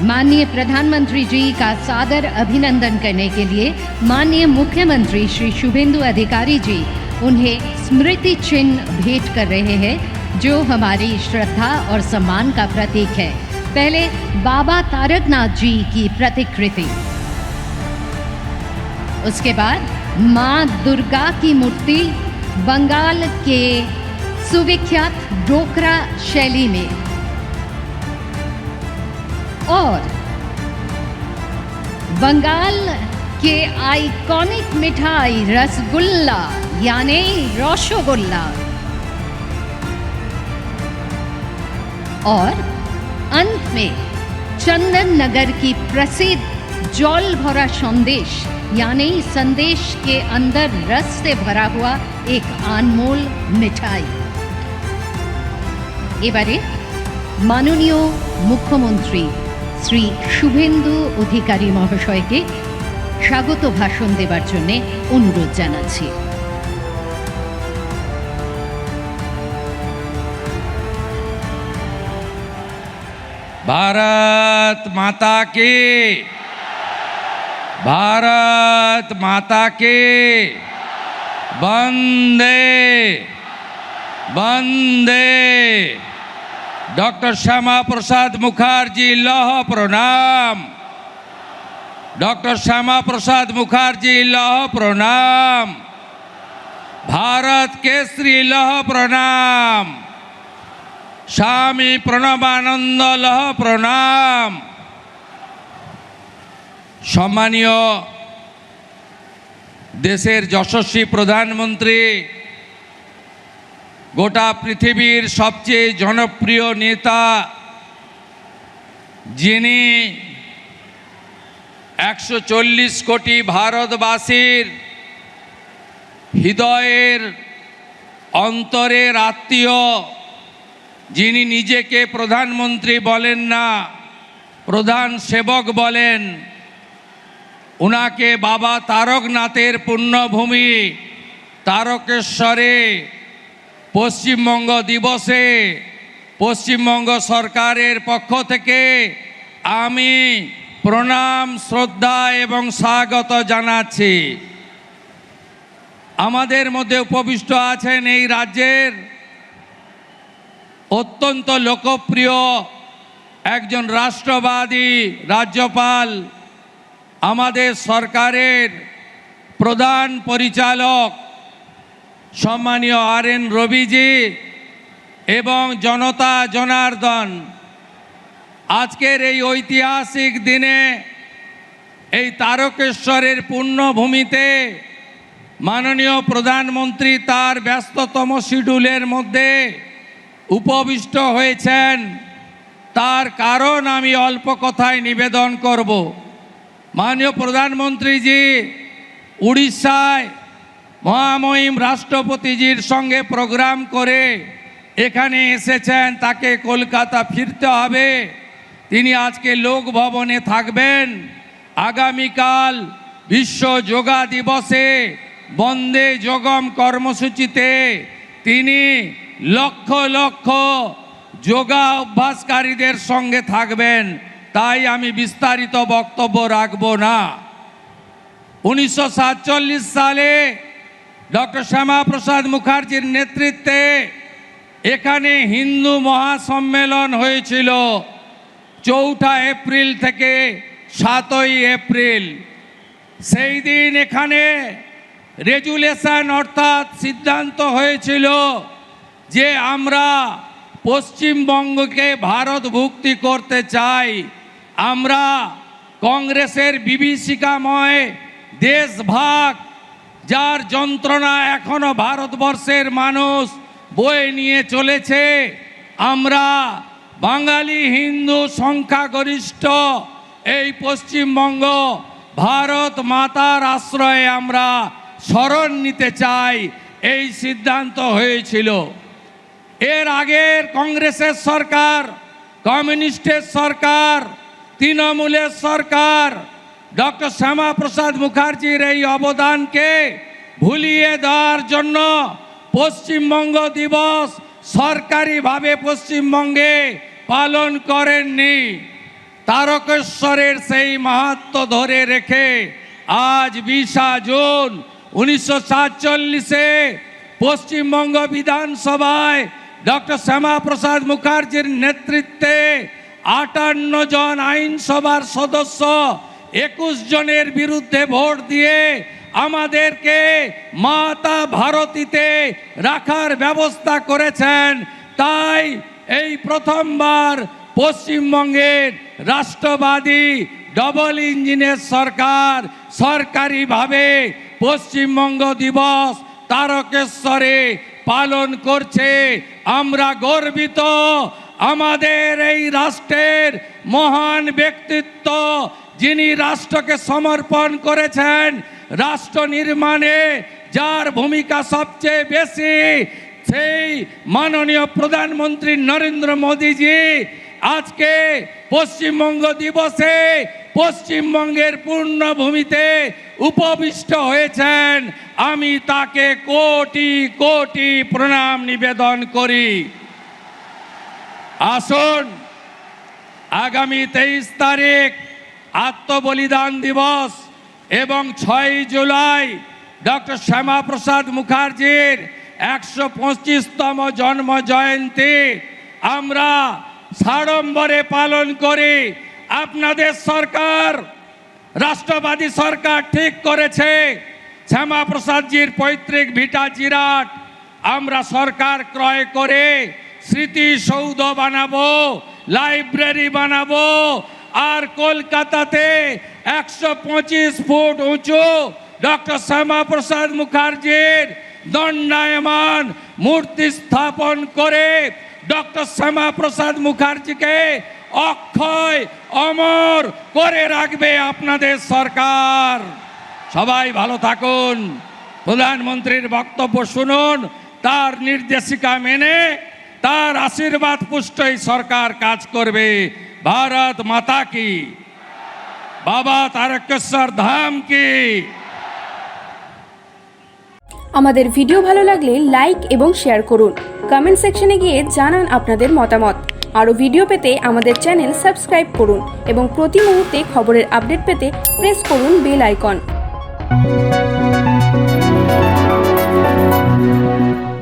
माननीय प्रधानमंत्री जी का सादर अभिनंदन करने के लिए माननीय मुख्यमंत्री श्री शुभेंदु अधिकारी जी उन्हें स्मृति चिन्ह भेंट कर रहे हैं, जो हमारी श्रद्धा और सम्मान का प्रतीक है। पहले बाबा तारकनाथ जी की प्रतिकृति, उसके बाद मां दुर्गा की मूर्ति बंगाल के सुविख्यात डोकरा शैली में, और बंगाल के आइकॉनिक मिठाई रसगुल्ला यानी रसगुल्ला, और अंत में चंदन नगर की प्रसिद्ध जल भरा संदेश यानी संदेश के अंदर रस से भरा हुआ एक अनमोल मिठाई। एबारे माननीय मुख्यमंत्री श्री शुभेंदु अधिकारी महाशय के स्वागत भाषण देवार जन्य अनुरोध जानाচ্ছি। भारत माता की, भारत माता की, वंदे वंदे। डॉक्टर श्यामा प्रसाद मुखर्जी लौह प्रणाम, डॉक्टर श्यामा प्रसाद मुखर्जी लौह प्रणाम, भारत केसरी लौह प्रणाम, स्वामी प्रणबानंद लौह प्रणाम। सम्मानीय देशेर यशस्वी प्रधानमंत्री, गोटा पृथिवीर सबचेये जनप्रिय नेता, जिनी 140 कोटी भारतवासीर हृदयेर अंतरेर आत्मीय, जिनी निजेके प्रधानमंत्री बोलेन ना, प्रधान सेवक बोलेन, उनाके बाबा तारकनाथेर पुण्यभूमि तारकेश्वरे पश्चिमबंग दिवसे पश्चिमबंग सरकारेर पक्ष थेके आमी प्रणाम श्रद्धा एवं स्वागत जानाচ্ছি। आमादेर मध्य उपविष्ट आছেন এই রাজ্যের अत्यंत लोकप्रिय एकजन राष्ट्रवादी राज्यपाल, आमादेर सरकारेर प्रधान परिचालक सम्मानीय आर.एन. रविजी एवं जनता जनार्दन, आजकेर এই ঐতিহাসিক দিনে এই तारकेश्वरेर पुण्यभूमिते माननीय प्रधानमंत्री तार व्यस्ततम शिड्यूलेर मध्य उपविष्ट হয়েছেন। तार कारण आमी अल्प कथाय निवेदन करब। माननीय प्रधानमंत्री जी उड़ीसाय महामहिम राष्ट्रपतिजीर संगे प्रोग्राम करे एखाने एसेছেন, ताके कलकाता फिरते हबे। तिनी आजके लोक भवने थाकबेन। आगामीकाल विश्व योगा दिवसे बंदे योगम कर्मसूचीते तिनी लक्ष लक्ष योगा अभ्यासकारीदेर संगे थाकबेन। ताई आमी विस्तारित बक्तव्य राखबो ना। 1947 साले डॉक्टर श्यामा प्रसाद मुखर्जीर नेतृत्वे एखाने हिंदू महासम्मेलन हयेछिल 4 एप्रिल थेके 7 एप्रिल। सेई दिन एखाने रेजुलेशन अर्थात सिद्धांत हयेछिल जे आमरा पश्चिमबंगके भारतभुक्ति करते चाই। आमरा कांग्रेसेर विभीषिकामय देशभाग जार যন্ত্রণা এখনো ভারতবর্ষের মানুষ বয়ে নিয়ে চলেছে, আমরা বাঙালি হিন্দু সংখ্যাগরিষ্ঠ এই পশ্চিমবঙ্গ ভারত মাতার আশ্রয়ে আমরা শরণ নিতে চাই, এই সিদ্ধান্ত হয়েছিল। এর আগের কংগ্রেসের সরকার, কমিউনিস্টের সরকার, তৃণমূলের সরকার डॉक्टर श्यामा प्रसाद मुखर्जीर এই অবদানকে ভুলিয়ে দেওয়ার জন্য পশ্চিমবঙ্গ দিবস সরকারিভাবে পশ্চিমবঙ্গে পালন করেননি। তারকেশ্বরের সেই মাহাত্ম্য ধরে রেখে আজ 20 জুন 1947-এ পশ্চিমবঙ্গ বিধানসভায় ডক্টর শ্যামাপ্রসাদ মুখার্জির নেতৃত্বে 58 জন আইনসভার সদস্য 21 জনের বিরুদ্ধে ভোট দিয়ে আমাদেরকে মাতা ভারতীতে রাখার ব্যবস্থা করেছেন। তাই এই প্রথমবার পশ্চিমবঙ্গের রাষ্ট্রবাদী ডবল ইঞ্জিনের সরকার সরকারিভাবে পশ্চিমবঙ্গ দিবস তারকেশ্বরে পালন করছে। আমরা গর্বিত। আমাদের এই রাষ্ট্রের মহান ব্যক্তিত্ব, যিনি রাষ্ট্রকে সমর্পণ করেছেন, রাষ্ট্র নির্মাণে যার ভূমিকা সবচেয়ে বেশি, সেই মাননীয় প্রধানমন্ত্রী নরেন্দ্র মোদীজি আজকে পশ্চিমবঙ্গ দিবসে পশ্চিমবঙ্গের পূর্ণভূমিতে উপবিষ্ট হয়েছেন। আমি তাকে কোটি কোটি প্রণাম নিবেদন করি। আসুন আগামী 23 তারিখ আত্মবলিদান দিবস এবং 6 জুলাই ডক্টর শ্যামাপ্রসাদ মুখার্জির 125তম জন্ম জয়ন্তী আমরা সাড়ম্বরে পালন করি। আপনাদের সরকার, রাষ্ট্রবাদী সরকার ঠিক করেছে শ্যামাপ্রসাদজির পৈতৃক ভিটা জিরাট আমরা সরকার ক্রয় করে স্মৃতিসৌধ বানাবো, লাইব্রেরি বানাবো, আর কলকাতাতে 125 ফুট উঁচু ডক্টর শ্যামাপ্রসাদ মুখার্জির দণ্ডায়মান মূর্তি স্থাপন করে ডক্টর শ্যামাপ্রসাদ মুখার্জিকে অক্ষয় অমর করে রাখবে আপনাদের সরকার। সবাই ভালো থাকুন। প্রধানমন্ত্রীর বক্তব্য শুনুন, তার নির্দেশিকা মেনে তার আশীর্বাদ পুষ্টই সরকার কাজ করবে। ভারত মাতা কি, বাবা তারকেশ্বর ধাম কি। আমাদের ভিডিও ভালো লাগলে লাইক এবং শেয়ার করুন। কমেন্ট সেকশনে গিয়ে জানান আপনাদের মতামত। আরও ভিডিও পেতে আমাদের চ্যানেল সাবস্ক্রাইব করুন এবং প্রতি মুহূর্তে খবরের আপডেট পেতে প্রেস করুন বেল আইকন।